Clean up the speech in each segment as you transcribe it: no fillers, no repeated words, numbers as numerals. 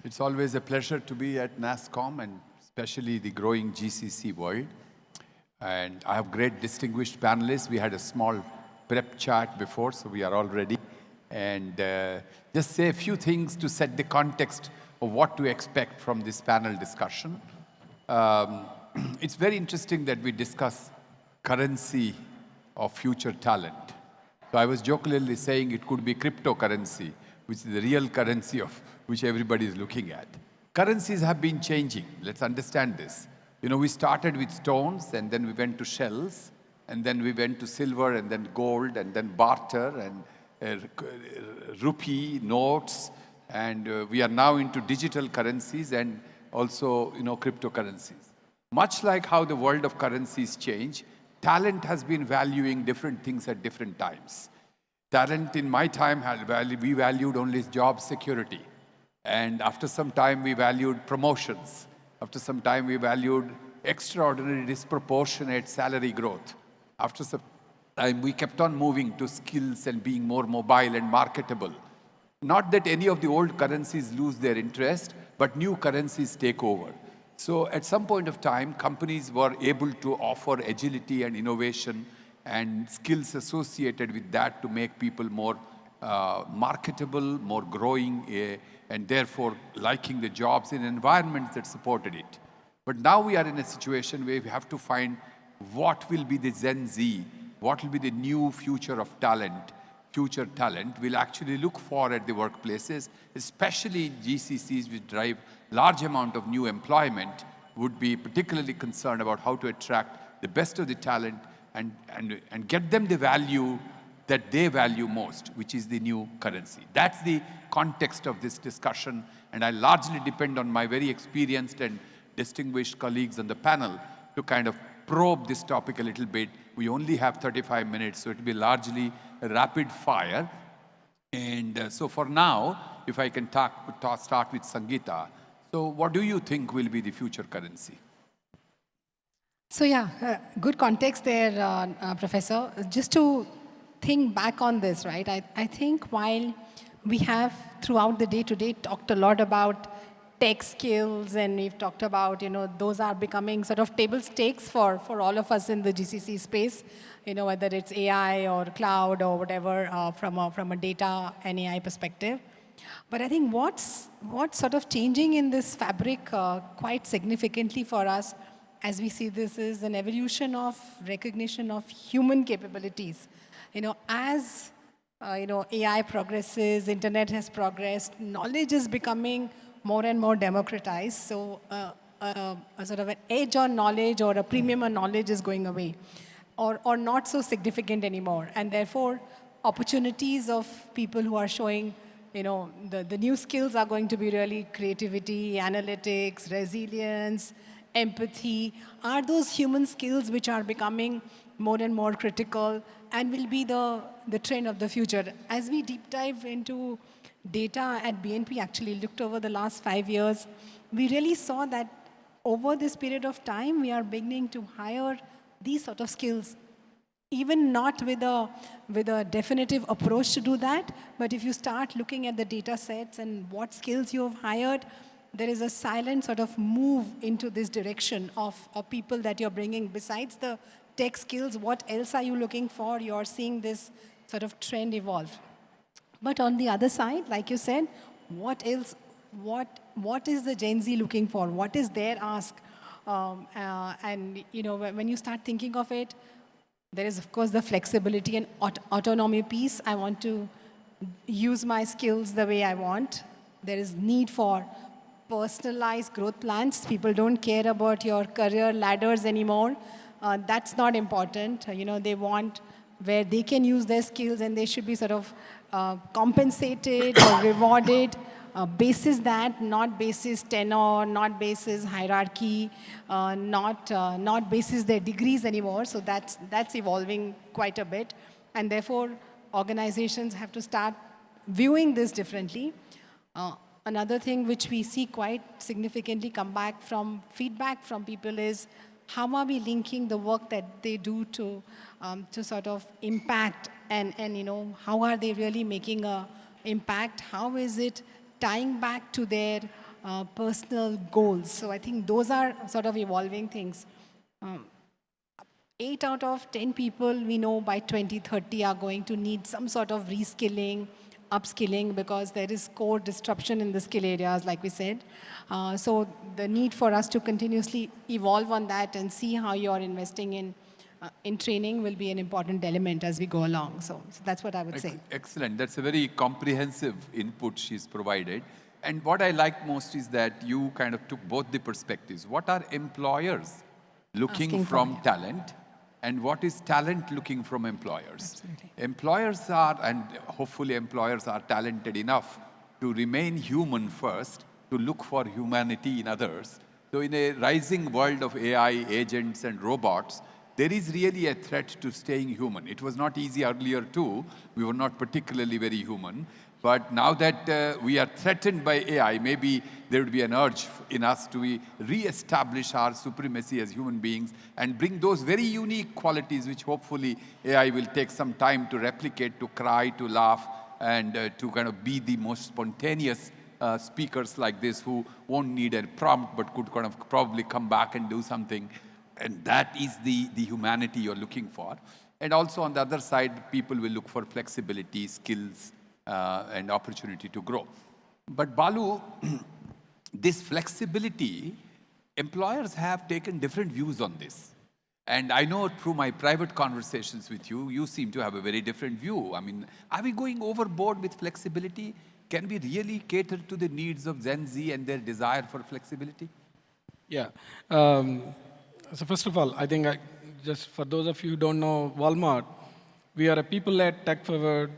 It's always a pleasure to be at Nasscom and especially the growing GCC world. And I have great distinguished panelists. We had a small prep chat before, so we are all ready. And just say a few things to set the context of what to expect from this panel discussion. It's very interesting that we discuss currency of future talent. So I was jokingly saying it could be cryptocurrency, which is the real currency of which everybody is looking at. Currencies have been changing. Let's understand this. You know, we started with stones, and then we went to shells, and then we went to silver, and then gold, and then barter, and rupee, notes, and we are now into digital currencies and also, you know, cryptocurrencies. Much like how the world of currencies change, talent has been valuing different things at different times. Talent in my time, we valued only job security. And after some time, we valued promotions. After some time, we valued extraordinary, disproportionate salary growth. After some time, we kept on moving to skills and being more mobile and marketable. Not that any of the old currencies lose their interest, but new currencies take over. So at some point of time, companies were able to offer agility and innovation and skills associated with that to make people more marketable, more growing, and therefore liking the jobs in environments that supported it. But now we are in a situation where we have to find what will be the Gen Z, what will be the new future of talent. Future talent will actually look for at the workplaces, especially GCCs which drive large amount of new employment, would be particularly concerned about how to attract the best of the talent and get them the value that they value most, which is the new currency. That's the context of this discussion, and I largely depend on my very experienced and distinguished colleagues on the panel to kind of probe this topic a little bit. We only have 35 minutes, so it will be largely a rapid fire. And so for now, if I can start with Sangeeta. So what do you think will be the future currency? So yeah, good context there, Professor. Just to think back on this, right? I think while we have throughout the day-to-day talked a lot about tech skills, and we've talked about, you know, those are becoming sort of table stakes for all of us in the GCC space, you know, whether it's AI or cloud or whatever from a data and AI perspective. But I think what's sort of changing in this fabric quite significantly for us as we see this is an evolution of recognition of human capabilities. You know, as you know, AI progresses, internet has progressed, knowledge is becoming more and more democratized. So a sort of an edge on knowledge or a premium on knowledge is going away, or not so significant anymore. And therefore, opportunities of people who are showing, you know, the new skills are going to be really creativity, analytics, resilience, empathy, are those human skills which are becoming more and more critical and will be the trend of the future. As we deep dive into data at BNP, actually looked over the last 5 years, we really saw that over this period of time, we are beginning to hire these sort of skills, even not with a definitive approach to do that, but if you start looking at the data sets and what skills you have hired, there is a silent sort of move into this direction of people that you're bringing. Besides the tech skills, what else are you looking for? You're seeing this sort of trend evolve. But on the other side, like you said, what else? What is the Gen Z looking for? What is their ask? And you know, when you start thinking of it, there is, of course, the flexibility and autonomy piece. I want to use my skills the way I want. There is need for personalized growth plans. People don't care about your career ladders anymore. That's not important. You know, they want where they can use their skills and they should be sort of compensated or rewarded basis that, not basis tenure, not basis hierarchy, not basis their degrees anymore. So that's evolving quite a bit. And therefore, organizations have to start viewing this differently. Another thing which we see quite significantly come back from feedback from people is how are we linking the work that they do to sort of impact and you know, how are they really making an impact? How is it tying back to their personal goals. So I think those are sort of evolving things. 8 out of 10 people we know by 2030 are going to need some sort of reskilling, upskilling, because there is core disruption in the skill areas, like we said. So the need for us to continuously evolve on that and see how you're investing in training will be an important element as we go along. So that's what I would say. Excellent. That's a very comprehensive input she's provided. And what I like most is that you kind of took both the perspectives. What are employers looking from talent? And what is talent looking from employers? Absolutely. Employers are, and hopefully employers are talented enough to remain human first, to look for humanity in others. So in a rising world of AI, agents, and robots, there is really a threat to staying human. It was not easy earlier too. We were not particularly very human. But now that we are threatened by AI, maybe there would be an urge in us to re-establish our supremacy as human beings and bring those very unique qualities which hopefully AI will take some time to replicate, to cry, to laugh, and to kind of be the most spontaneous speakers like this who won't need a prompt but could kind of probably come back and do something. And that is the humanity you're looking for. And also on the other side, people will look for flexibility, skills, and opportunity to grow. But Balu, this flexibility, employers have taken different views on this. And I know through my private conversations with you, you seem to have a very different view. I mean, are we going overboard with flexibility? Can we really cater to the needs of Gen Z and their desire for flexibility? Yeah. So first of all, I think just for those of you who don't know Walmart, we are a people-led, tech-forward,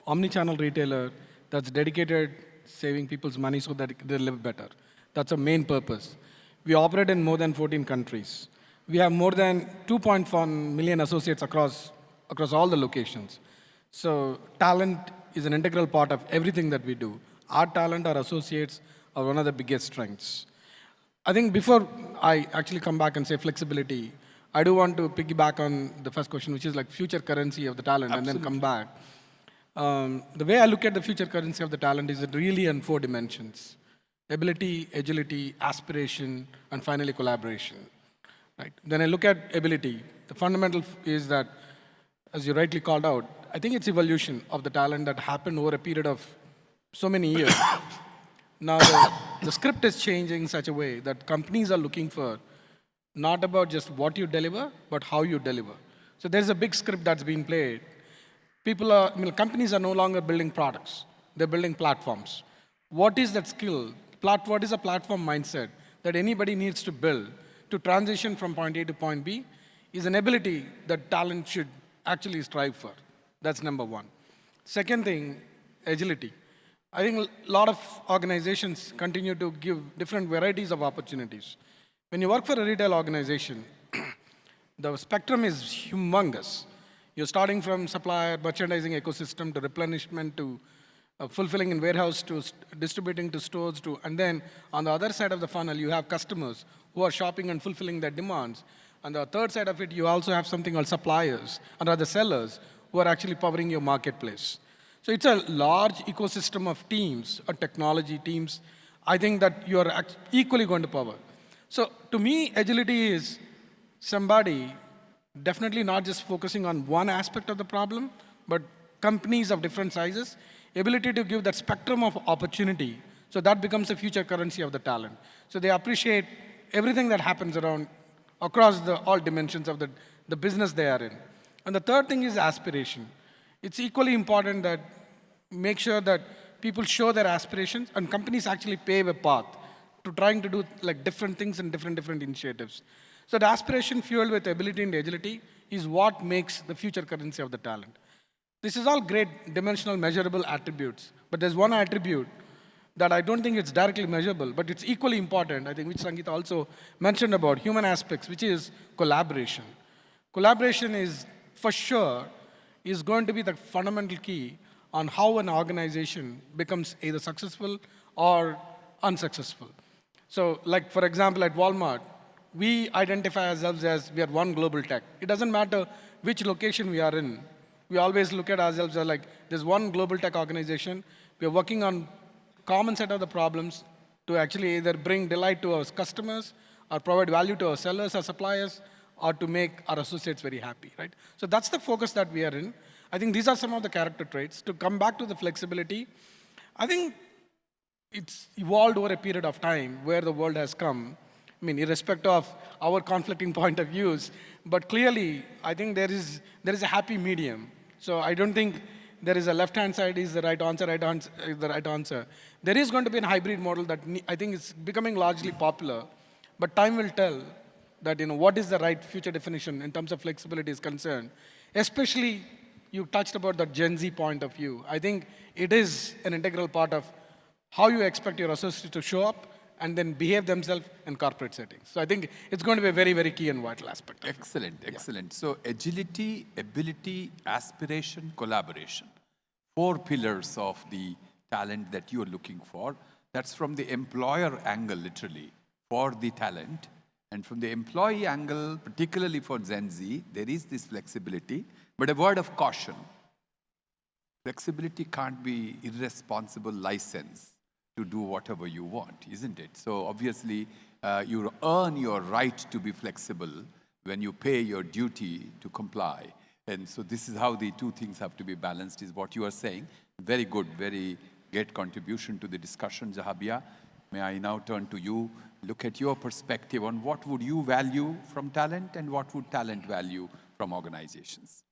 omni-channel retailer that's dedicated saving people's money so that they live better. That's our main purpose. We operate in more than 14 countries. We have more than 2.1 million associates across all the locations. So talent is an integral part of everything that we do. Our talent, our associates, are one of the biggest strengths. I think before I actually come back and say flexibility, I do want to piggyback on the first question, which is like future currency of the talent, Absolutely. and then come back. The way I look at the future currency of the talent is really in 4 dimensions: ability, agility, aspiration, and finally collaboration. Right? Then I look at ability. The fundamental is that, as you rightly called out, I think it's evolution of the talent that happened over a period of so many years. Now the script is changing in such a way that companies are looking for not about just what you deliver, but how you deliver. So there's a big script that's being played. Companies are no longer building products. They're building platforms. What is that skill? What is a platform mindset that anybody needs to build to transition from point A to point B is an ability that talent should actually strive for. That's number one. Second thing, agility. I think a lot of organizations continue to give different varieties of opportunities. When you work for a retail organization, the spectrum is humongous. You're starting from supplier, merchandising ecosystem, to replenishment, to fulfilling in warehouse, to distributing to stores, and then on the other side of the funnel, you have customers who are shopping and fulfilling their demands. On the third side of it, you also have something called suppliers, and other sellers who are actually powering your marketplace. So it's a large ecosystem of teams, or technology teams, I think that you are equally going to power. So to me, agility is somebody definitely not just focusing on one aspect of the problem, but companies of different sizes, ability to give that spectrum of opportunity, so that becomes the future currency of the talent. So they appreciate everything that happens around, across all dimensions of the business they are in. And the third thing is aspiration. It's equally important that make sure that people show their aspirations and companies actually pave a path to trying to do like different things and different initiatives. So the aspiration fueled with ability and agility is what makes the future currency of the talent. This is all great dimensional measurable attributes, but there's one attribute that I don't think it's directly measurable, but it's equally important, I think, which Sangeeta also mentioned about human aspects, which is collaboration. Collaboration is, for sure, is going to be the fundamental key on how an organization becomes either successful or unsuccessful. So, like, for example, at Walmart, we identify ourselves as we are one global tech. It doesn't matter which location we are in. We always look at ourselves as like, there's one global tech organization. We are working on common set of the problems to actually either bring delight to our customers or provide value to our sellers or suppliers or to make our associates very happy, right? So that's the focus that we are in. I think these are some of the character traits. To come back to the flexibility, I think it's evolved over a period of time where the world has come. I mean, irrespective of our conflicting point of views, but clearly, I think there is a happy medium. So I don't think there is a left-hand side is the right answer, the right answer. There is going to be a hybrid model that I think is becoming largely popular, but time will tell that what is the right future definition in terms of flexibility is concerned. Especially, you touched about the Gen Z point of view. I think it is an integral part of how you expect your associates to show up and then behave themselves in corporate settings. So I think it's going to be a very, very key and vital aspect. Excellent, excellent. So agility, ability, aspiration, collaboration. 4 pillars of the talent that you're looking for. That's from the employer angle, literally, for the talent. And from the employee angle, particularly for Gen Z, there is this flexibility. But a word of caution. Flexibility can't be irresponsible license to do whatever you want, isn't it? So obviously, you earn your right to be flexible when you pay your duty to comply. And so this is how the 2 things have to be balanced, is what you are saying. Very good, very great contribution to the discussion, Jahabia. May I now turn to you, look at your perspective on what would you value from talent and what would talent value from organizations?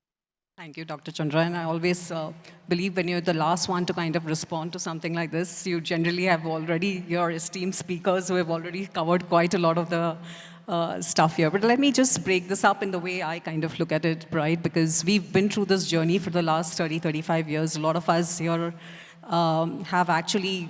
Thank you, Dr. Chandra. And I always believe when you're the last one to kind of respond to something like this, you generally have already your esteemed speakers who have already covered quite a lot of the stuff here. But let me just break this up in the way I kind of look at it, right? Because we've been through this journey for the last 30, 35 years. A lot of us here have actually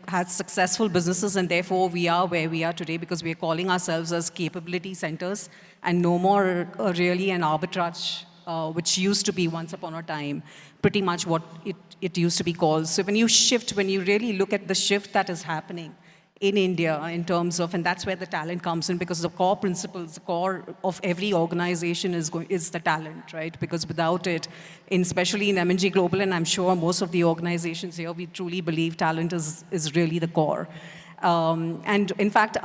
had successful businesses, and therefore we are where we are today because we are calling ourselves as capability centers and no more really an arbitrage, which used to be once upon a time pretty much what it used to be called. So when you really look at the shift that is happening in India in terms of, and that's where the talent comes in, because the core principles, the core of every organization is the talent, right? Because without it, especially in M&G Global, and I'm sure most of the organizations here, we truly believe talent is really the core. And in fact,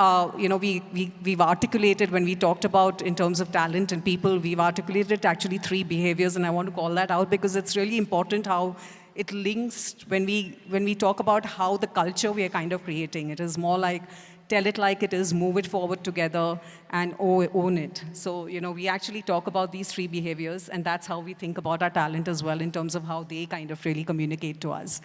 we've articulated, when we talked about in terms of talent and people, we've articulated actually 3 behaviors, and I want to call that out because it's really important how it links when we talk about how the culture we are kind of creating. It is more like tell it like it is, move it forward together, and own it. So, we actually talk about these 3 behaviors, and that's how we think about our talent as well in terms of how they kind of really communicate to us.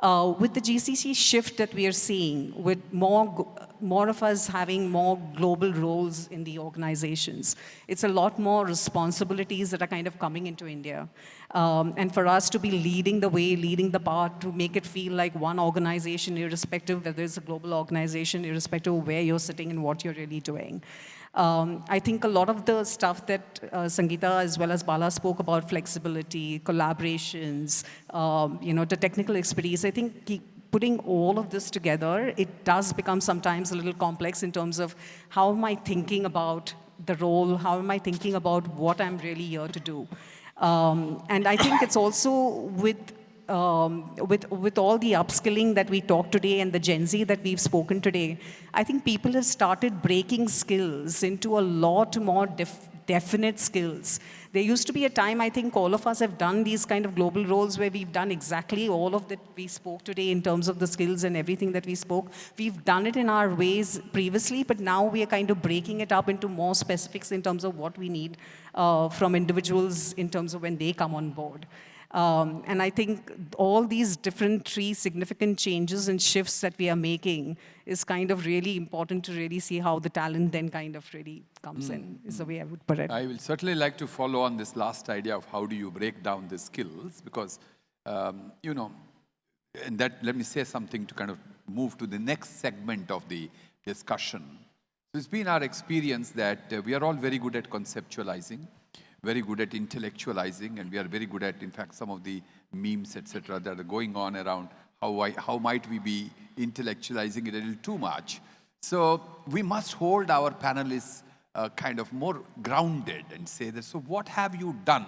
With the GCC shift that we are seeing, with more of us having more global roles in the organizations, it's a lot more responsibilities that are kind of coming into India. And for us to be leading the way, leading the path, to make it feel like one organization, irrespective whether it's a global organization, irrespective of where you're sitting and what you're really doing. I think a lot of the stuff that Sangeeta as well as Bala spoke about, flexibility, collaborations, the technical expertise, I think putting all of this together, it does become sometimes a little complex in terms of how am I thinking about the role, how am I thinking about what I'm really here to do. And I think it's also with all the upskilling that we talked today and the Gen Z that we've spoken today, I think people have started breaking skills into a lot more definite skills. There used to be a time, I think all of us have done these kind of global roles where we've done exactly all of that we spoke today in terms of the skills and everything that we spoke. We've done it in our ways previously, but now we are kind of breaking it up into more specifics in terms of what we need from individuals in terms of when they come on board. And I think all these different 3 significant changes and shifts that we are making is kind of really important to really see how the talent then kind of really comes in, is the way I would put it. I will certainly like to follow on this last idea of how do you break down the skills, because, and that, let me say something to kind of move to the next segment of the discussion. So it's been our experience that we are all very good at conceptualizing, very good at intellectualizing, and we are very good at, in fact, some of the memes, etc., that are going on around how might we be intellectualizing it a little too much. So we must hold our panelists kind of more grounded and say that, so what have you done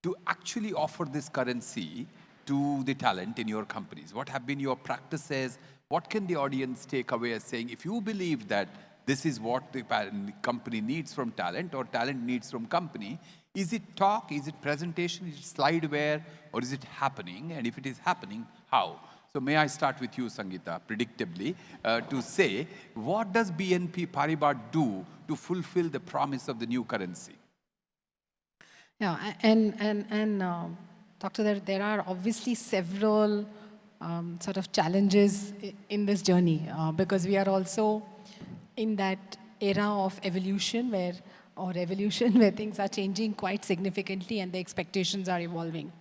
to actually offer this currency to the talent in your companies? What have been your practices? What can the audience take away as saying, if you believe that this is what the company needs from talent or talent needs from company, is it talk, is it presentation, is it slideware, or is it happening? And if it is happening, how? So may I start with you, Sangeeta, predictably, to say, what does BNP Paribas do to fulfill the promise of the new currency? Yeah, and Doctor, there are obviously several sort of challenges in this journey because we are also in that era of evolution where things are changing quite significantly and the expectations are evolving.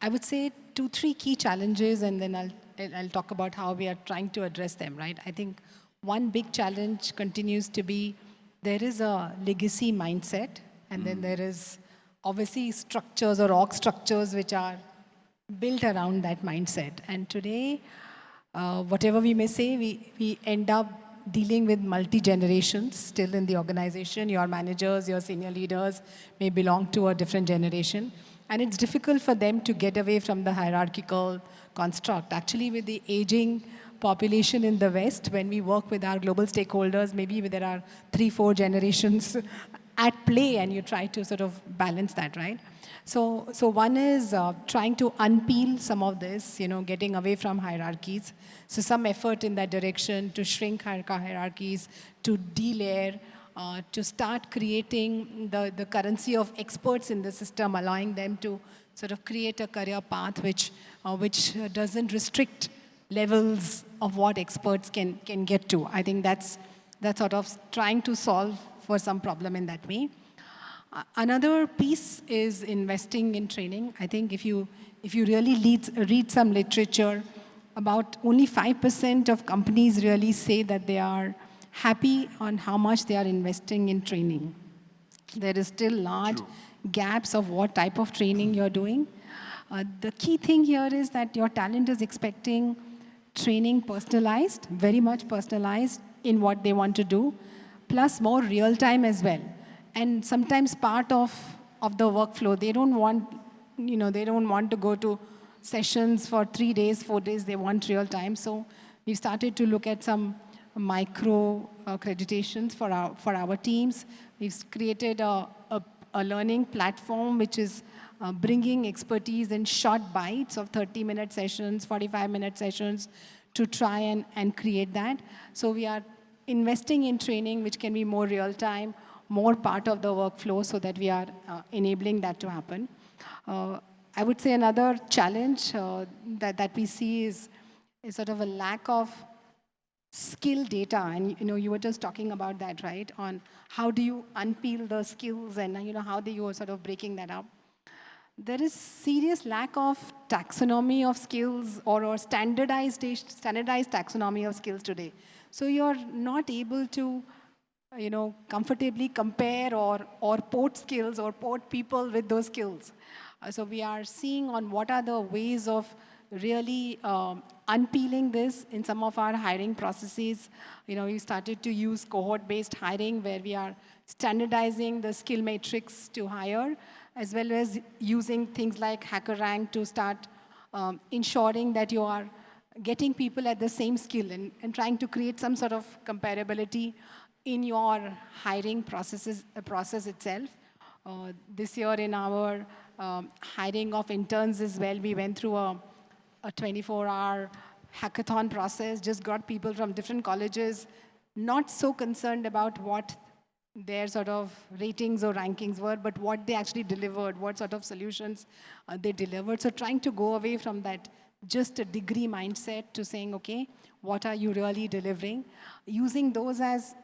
I would say 2-3 key challenges, and then I'll talk about how we are trying to address them, right? I think one big challenge continues to be there is a legacy mindset, and then there is obviously structures or org structures which are built around that mindset. And today, whatever we may say, we end up dealing with multi-generations still in the organization. Your managers, your senior leaders may belong to a different generation. And it's difficult for them to get away from the hierarchical construct. Actually, with the aging population in the West, when we work with our global stakeholders, maybe there are 3-4 generations at play, and you try to sort of balance that, right? So one is trying to unpeel some of this, getting away from hierarchies. So some effort in that direction to shrink hierarchies, to de-layer, to start creating the currency of experts in the system, allowing them to sort of create a career path which doesn't restrict levels of what experts can get to. I think that's sort of trying to solve for some problem in that way. Another piece is investing in training. I think if you really read some literature, about only 5% of companies really say that they are happy on how much they are investing in training. There is still large gaps of what type of training you're doing. The key thing here is that your talent is expecting training personalized, very much personalized in what they want to do, plus more real time as well. And sometimes part of the workflow, they don't want to go to sessions for 3 days, 4 days, they want real time. So we've started to look at some micro accreditations for our teams. We've created a learning platform which is bringing expertise in short bites of 30-minute sessions, 45-minute sessions to try and create that. So we are investing in training which can be more real time, more part of the workflow, so that we are enabling that to happen. I would say another challenge that we see is sort of a lack of skill data. And you were just talking about that, right? On how do you unpeel the skills and how do you sort of breaking that up. There is serious lack of taxonomy of skills or standardized taxonomy of skills today. So you're not able to comfortably compare or port skills or port people with those skills. So we are seeing on what are the ways of really unpeeling this in some of our hiring processes. We started to use cohort-based hiring where we are standardizing the skill matrix to hire, as well as using things like HackerRank to start ensuring that you are getting people at the same skill and trying to create some sort of comparability in your hiring process itself. This year in our hiring of interns as well, we went through a 24-hour hackathon process, just got people from different colleges, not so concerned about what their sort of ratings or rankings were, but what they actually delivered, what sort of solutions they delivered. So trying to go away from that just a degree mindset to saying, okay, what are you really delivering? Using those as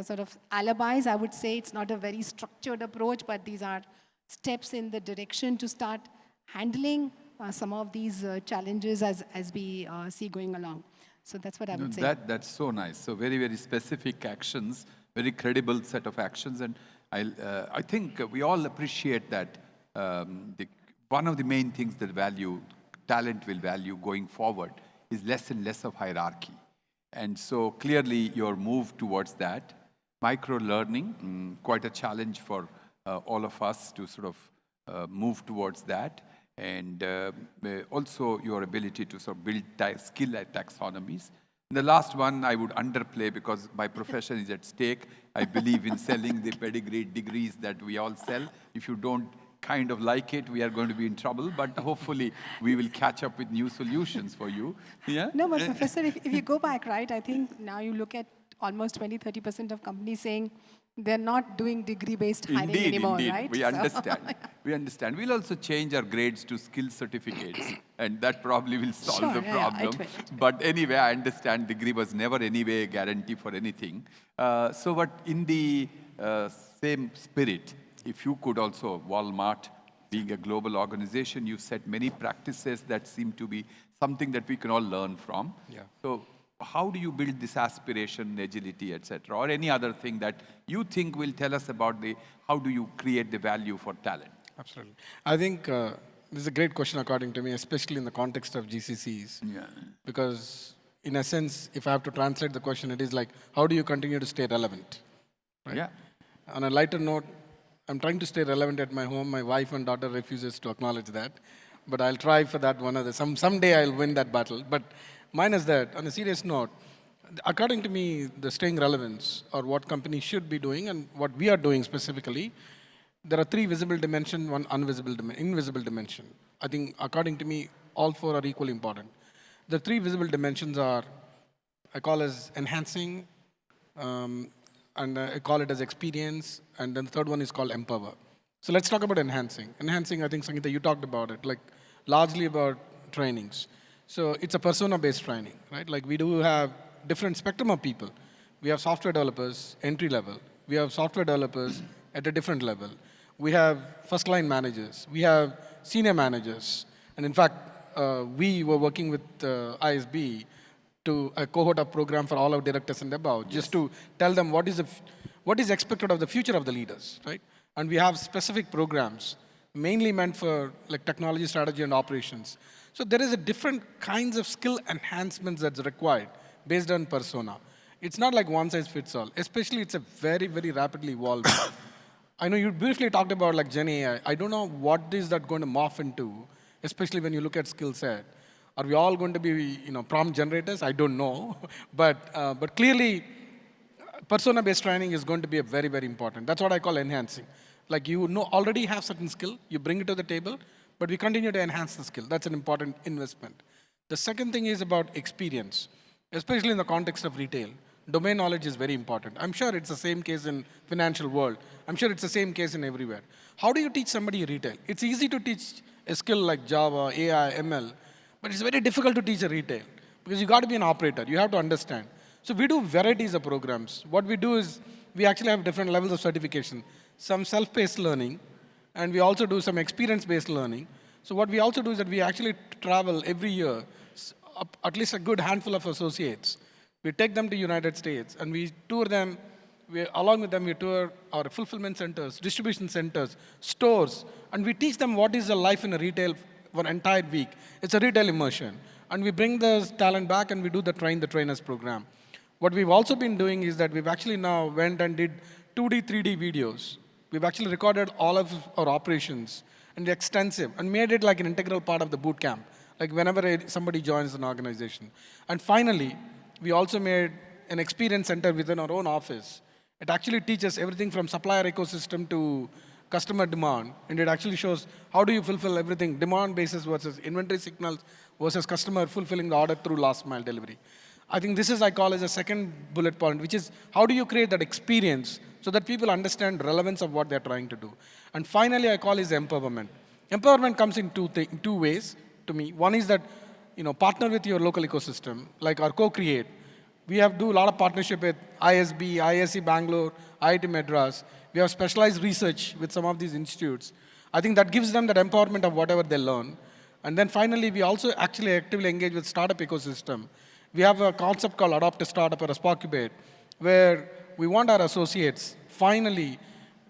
sort of alibis, I would say it's not a very structured approach, but these are steps in the direction to start handling some of these challenges as we see going along. So that's what I would say. That's so nice. So very, very specific actions, very credible set of actions. And I think we all appreciate that one of the main things that talent will value going forward is less and less of hierarchy. And so clearly your move towards that. Microlearning, quite a challenge for all of us to sort of move towards that. and also your ability to sort of build skill taxonomies. The last one I would underplay because my profession is at stake. I believe in selling the pedigree degrees that we all sell. If you don't kind of like it, we are going to be in trouble, but hopefully we will catch up with new solutions for you. Yeah? No, but Professor, if you go back, right, I think now you look at almost 20-30% of companies saying they're not doing degree-based hiring anymore, indeed. right? We understand. We understand. We'll also change our grades to skill certificates, and that probably will solve the problem. But anyway, I understand degree was never anyway a guarantee for anything. So what in the same spirit, if you could also, Walmart, being a global organization, you set many practices that seem to be something that we can all learn from. Yeah. So how do you build this aspiration, agility, etc., or any other thing that you think will tell us about how do you create the value for talent? Absolutely. I think this is a great question according to me, especially in the context of GCCs. Yeah. Because in essence, if I have to translate the question, it is like, how do you continue to stay relevant? Right? Yeah. On a lighter note, I'm trying to stay relevant at my home. My wife and daughter refuses to acknowledge that. But I'll try for that one other. Someday I'll win that battle. But minus that, on a serious note, according to me, the staying relevance or what companies should be doing and what we are doing specifically, there are three visible dimensions, one invisible dimension. I think, according to me, all four are equally important. The three visible dimensions are, I call as enhancing, and I call it as experience, and then the third one is called empower. So let's talk about enhancing. Enhancing, I think, Sangeeta, you talked about it, like largely about trainings. So it's a persona-based training, right? Like we do have different spectrum of people. We have software developers, entry level. We have software developers at a different level. We have first-line managers. We have senior managers. And in fact, we were working with ISB to a cohort of program for all our directors and above, just to tell them what is expected of the future of the leaders, right? And we have specific programs, mainly meant for like technology, strategy, and operations. So there is a different kinds of skill enhancements that's required based on persona. It's not like one size fits all, especially it's a very, very rapidly evolving. I know you briefly talked about like Gen AI. I don't know what is that going to morph into, especially when you look at skill set. Are we all going to be, prompt generators? I don't know. But clearly, persona-based training is going to be a very, very important. That's what I call enhancing. Like you already have certain skill, you bring it to the table, but we continue to enhance the skill. That's an important investment. The second thing is about experience, especially in the context of retail. Domain knowledge is very important. I'm sure it's the same case in financial world. I'm sure it's the same case in everywhere. How do you teach somebody retail? It's easy to teach a skill like Java, AI, ML, but it's very difficult to teach a retail because you got to be an operator. You have to understand. So we do varieties of programs. What we do is we actually have different levels of certification. Some self-paced learning, and we also do some experience-based learning. So what we also do is that we actually travel every year, at least a good handful of associates. We take them to United States, and we tour them. Along with them, we tour our fulfillment centers, distribution centers, stores, and we teach them what is the life in a retail for an entire week. It's a retail immersion. And we bring the talent back, and we do the train the trainers program. What we've also been doing is that we've actually now went and did 2D, 3D videos. We've actually recorded all of our operations, and they're extensive, and made it like an integral part of the boot camp, like whenever somebody joins an organization. And finally, we also made an experience center within our own office. It actually teaches everything from supplier ecosystem to customer demand, and it actually shows how do you fulfill everything, demand basis versus inventory signals versus customer fulfilling the order through last mile delivery. I think this is, I call as a second bullet point, which is how do you create that experience so that people understand relevance of what they're trying to do. And finally, I call is empowerment. Empowerment comes in two ways to me. One is that, partner with your local ecosystem, like our co-create. We do a lot of partnership with ISB, ISC Bangalore, IIT Madras. We have specialized research with some of these institutes. I think that gives them that empowerment of whatever they learn. And then finally, we also actually actively engage with startup ecosystem. We have a concept called Adopt a Startup or a Sparkubate, where we want our associates, finally,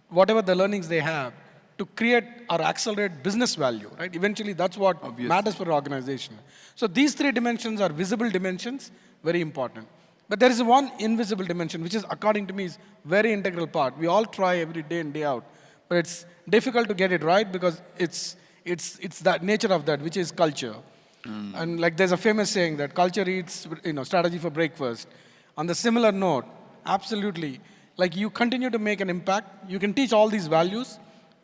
whatever the learnings they have, to create or accelerate business value, right? Eventually, that's what matters for an organization. So these three dimensions are visible dimensions, very important. But there is one invisible dimension, which is, according to me, is very integral part. We all try every day in, day out, but it's difficult to get it right because it's it's that nature of that, which is culture. And like there's a famous saying that culture eats, strategy for breakfast. On the similar note, absolutely, like you continue to make an impact. You can teach all these values,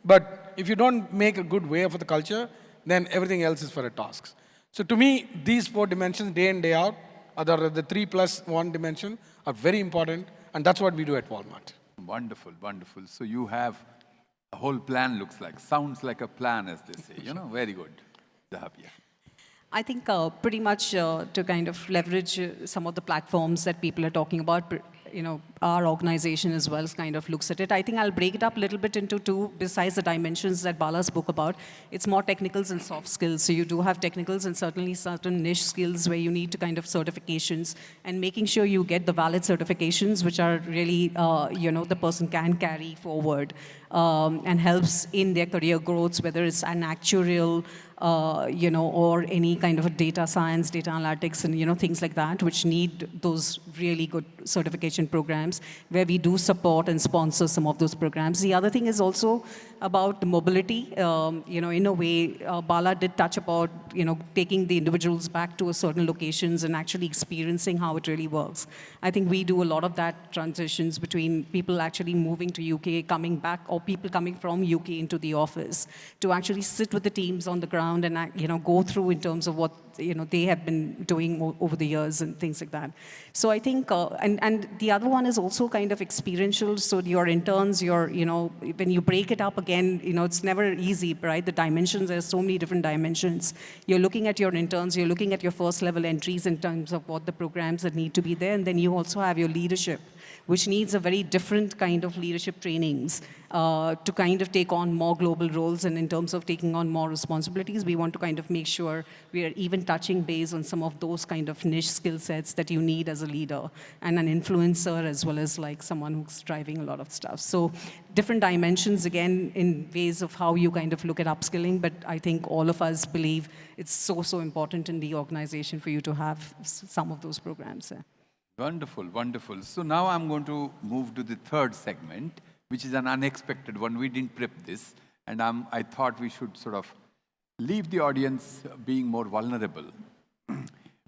but if you don't make a good way for the culture, then everything else is for a task. So to me, these 4 dimensions, day in, day out, are the 3+1 dimension, are very important, and that's what we do at Walmart. Wonderful, wonderful. So you have a whole plan, sounds like a plan, as they say. Very good. Zahabia. I think pretty much to kind of leverage some of the platforms that people are talking about, our organization as well kind of looks at it. I think I'll break it up a little bit into 2, besides the dimensions that Bala spoke about. It's more technicals and soft skills. So you do have technicals and certainly certain niche skills where you need to kind of certifications and making sure you get the valid certifications, which are really, the person can carry forward and helps in their career growth, whether it's an actuarial, or any kind of a data science, data analytics, and things like that, which need those really good certification programs, where we do support and sponsor some of those programs. The other thing is also about mobility. In a way, Bala did touch about, taking the individuals back to a certain locations and actually experiencing how it really works. I think we do a lot of that transitions between people actually moving to UK, coming back, or people coming from UK into the office to actually sit with the teams on the ground and, go through in terms of what, they have been doing over the years and things like that. So I think, and the other one is also kind of experiential. So your interns, when you break it up again, it's never easy, right? The dimensions, there's so many different dimensions. You're looking at your interns, you're looking at your first level entries in terms of what the programs that need to be there. And then you also have your leadership, which needs a very different kind of leadership trainings to kind of take on more global roles. And in terms of taking on more responsibilities, we want to kind of make sure we are even touching base on some of those kind of niche skill sets that you need as a leader and an influencer, as well as like someone who's driving a lot of stuff. So different dimensions, again, in ways of how you kind of look at upskilling. But I think all of us believe it's so important in the organization for you to have some of those programs there. Wonderful, wonderful. So now I'm going to move to the 3rd segment, which is an unexpected one. We didn't prep this, and I thought we should sort of leave the audience being more vulnerable.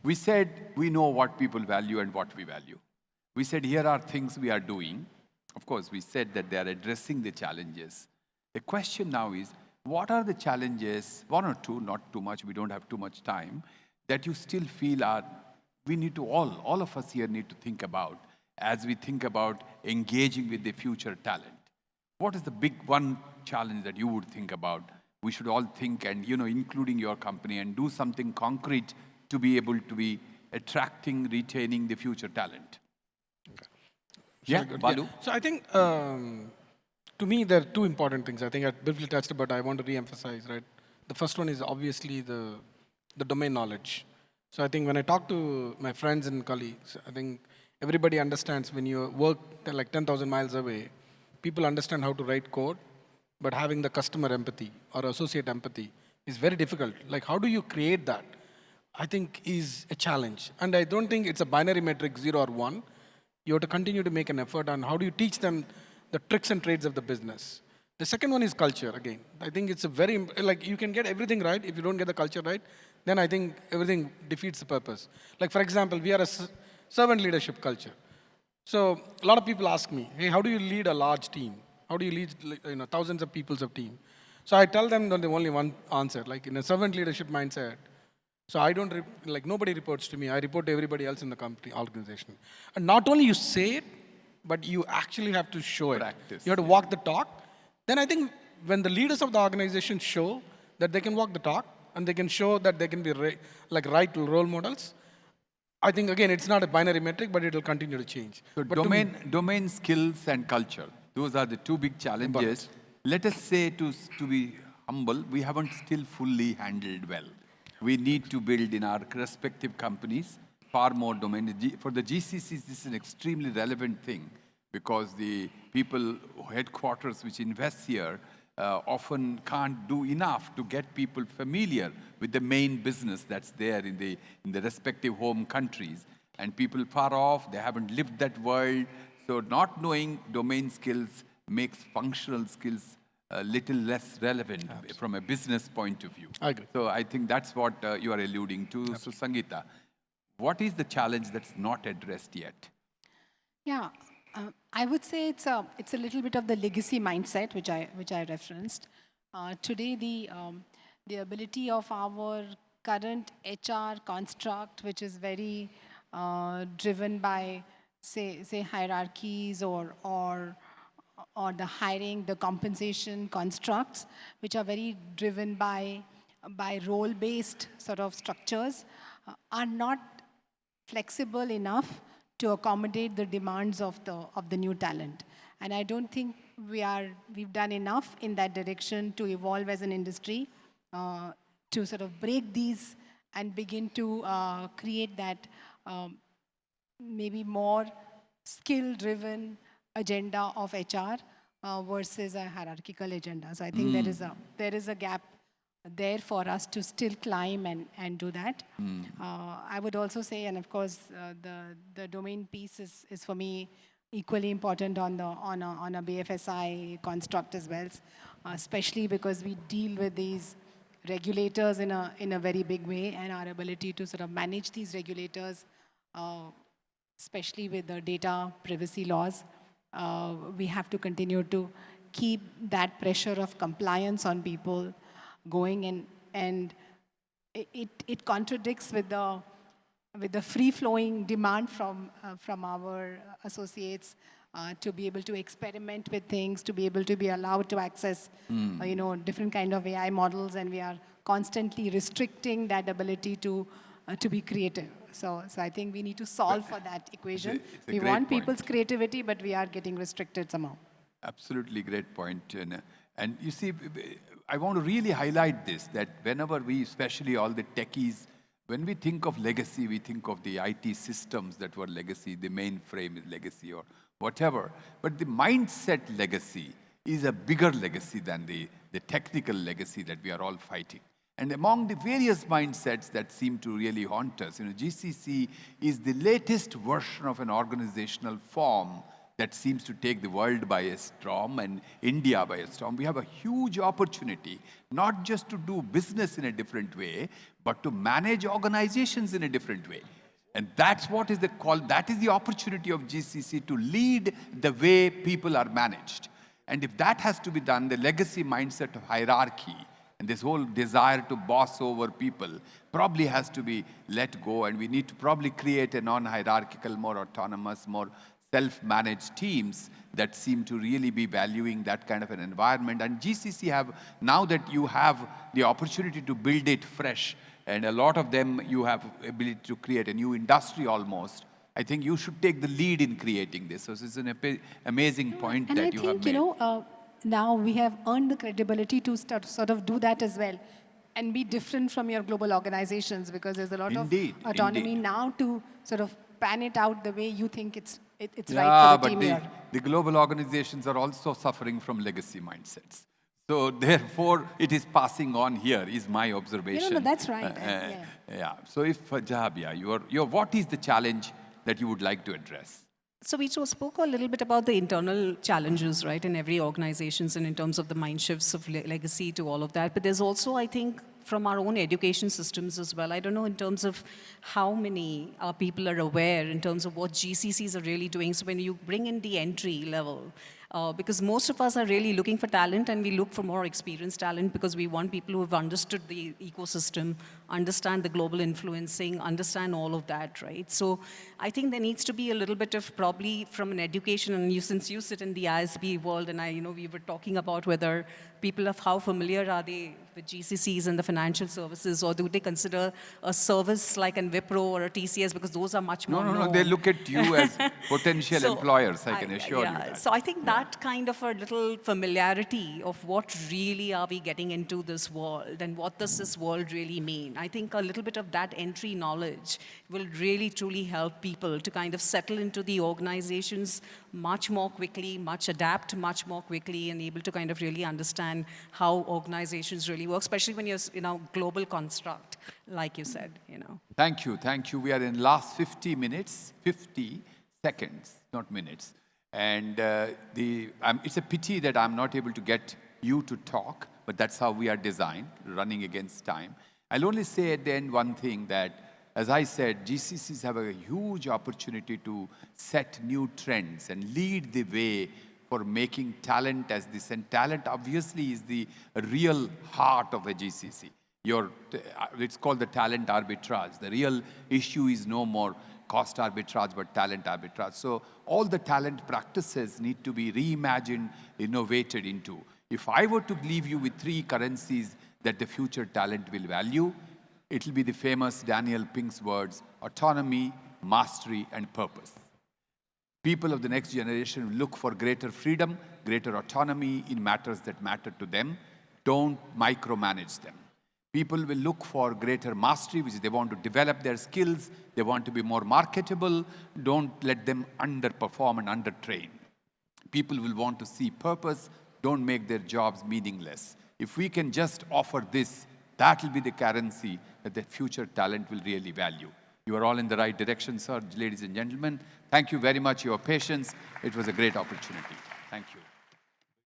We said we know what people value and what we value. We said here are things we are doing. Of course, we said that they are addressing the challenges. The question now is, what are the challenges, 1 or 2, not too much, we don't have too much time, that you still feel we need to all of us here need to think about as we think about engaging with the future talent. What is the big one challenge that you would think about? We should all think, and including your company, and do something concrete to be able to be attracting, retaining the future talent. Okay. Yeah, Balu? Yeah. So I think, to me, there are 2 important things. I think I briefly touched about, I want to re-emphasize, right? The first one is obviously the domain knowledge. So I think when I talk to my friends and colleagues, I think everybody understands when you work like 10,000 miles away, people understand how to write code, but having the customer empathy or associate empathy is very difficult. Like, how do you create that? I think is a challenge. And I don't think it's a binary metric 0 or 1. You have to continue to make an effort on how do you teach them the tricks and trades of the business. The second one is culture, again. I think it's a very, like, you can get everything right. If you don't get the culture right, then I think everything defeats the purpose. Like, for example, we are a servant leadership culture. So a lot of people ask me, hey, how do you lead a large team? How do you lead thousands of people's of team? So I tell them only one answer, like in a servant leadership mindset. So I don't, nobody reports to me. I report to everybody else in the company, organization. And not only you say it, but you actually have to show it. Practice. You have to walk the talk. Then I think when the leaders of the organization show that they can walk the talk and they can show that they can be right role models, I think, again, it's not a binary metric, but it will continue to change. So but domain skills and culture, those are the 2 big challenges. Let us say, to be humble, we haven't still fully handled well. We need to build in our respective companies far more domain. For the GCCs, this is an extremely relevant thing because the people, headquarters which invest here, often can't do enough to get people familiar with the main business that's there in the respective home countries. And people far off, they haven't lived that world. So not knowing domain skills makes functional skills a little less relevant from a business point of view. I agree. So I think that's what you are alluding to. Absolutely. So Sangeeta, what is the challenge that's not addressed yet? Yeah, I would say it's a little bit of the legacy mindset which I referenced. Today, the ability of our current HR construct, which is very driven by say hierarchies or the hiring, the compensation constructs, which are very driven by role-based sort of structures, are not flexible enough to accommodate the demands of the new talent. And I don't think we've done enough in that direction to evolve as an industry to sort of break these and begin to create that maybe more skill-driven agenda of HR versus a hierarchical agenda. So I think there is a gap there for us to still climb and do that. I would also say, and of course, the domain piece is for me equally important on a BFSI construct as well, especially because we deal with these regulators in a very big way, and our ability to sort of manage these regulators, especially with the data privacy laws. We have to continue to keep that pressure of compliance on people going, and it contradicts with the free-flowing demand from our associates to be able to experiment with things, to be able to be allowed to access different kind of AI models, and we are constantly restricting that ability to be creative. So I think we need to solve for that equation. It's a We great want point. people's creativity, but we are getting restricted somehow. Absolutely great point. And you see, I want to really highlight this, that whenever we, especially all the techies, when we think of legacy, we think of the IT systems that were legacy, the mainframe is legacy or whatever. But the mindset legacy is a bigger legacy than the technical legacy that we are all fighting. And among the various mindsets that seem to really haunt us, GCC is the latest version of an organizational form that seems to take the world by a storm and India by a storm. We have a huge opportunity, not just to do business in a different way, but to manage organizations in a different way. And that's what is that is the opportunity of GCC, to lead the way people are managed. And if that has to be done, the legacy mindset of hierarchy and this whole desire to boss over people probably has to be let go, and we need to probably create a non-hierarchical, more autonomous, more self-managed teams that seem to really be valuing that kind of an environment. And GCC have, now that you have the opportunity to build it fresh, and a lot of them you have ability to create a new industry almost, I think you should take the lead in creating this. So this is an amazing point and that I you think, have made. Now we have earned the credibility to sort of do that as well and be different from your global organizations, because there's a lot Indeed, of autonomy indeed. now to sort of pan it out the way you think it's Yeah, right for the team but here. the global organizations are also suffering from legacy mindsets. So therefore, it is passing on here, is my observation. No, that's right. Yeah. So if, Jahabia, what is the challenge that you would like to address? So we spoke a little bit about the internal challenges, right, in every organizations, and in terms of the mind shifts of legacy to all of that. But there's also, I think, from our own education systems as well. I don't know in terms of how many people are aware in terms of what GCCs are really doing. So when you bring in the entry level, because most of us are really looking for talent, and we look for more experienced talent because we want people who have understood the ecosystem, understand the global influencing, understand all of that, right? So I think there needs to be a little bit of probably from an education, and since you sit in the ISB world, and we were talking about whether people of how familiar are they with GCCs and the financial services, or do they consider a service like an Wipro or a TCS, because those are much more known. No, they look at you as potential employers, I can assure you that. So I think that kind of a little familiarity of what really are we getting into this world, and what does this world really mean? I think a little bit of that entry knowledge will really truly help people to kind of settle into the organizations much more quickly, adapt much more quickly, and able to kind of really understand how organizations really work, especially when you're in a global construct, like you said. Thank you. We are in last 50 seconds, not minutes. And it's a pity that I'm not able to get you to talk, but that's how we are designed, running against time. I'll only say at the end one thing that, as I said, GCCs have a huge opportunity to set new trends and lead the way for making talent as this. And talent obviously is the real heart of a GCC. It's called the talent arbitrage. The real issue is no more cost arbitrage, but talent arbitrage. So all the talent practices need to be reimagined, innovated into. If I were to leave you with 3 currencies that the future talent will value, it will be the famous Daniel Pink's words: autonomy, mastery, and purpose. People of the next generation look for greater freedom, greater autonomy in matters that matter to them. Don't micromanage them. People will look for greater mastery, which is they want to develop their skills, they want to be more marketable. Don't let them underperform and undertrain. People will want to see purpose. Don't make their jobs meaningless. If we can just offer this, that will be the currency that the future talent will really value. You are all in the right direction, sir, ladies and gentlemen. Thank you very much for your patience. It was a great opportunity. Thank you.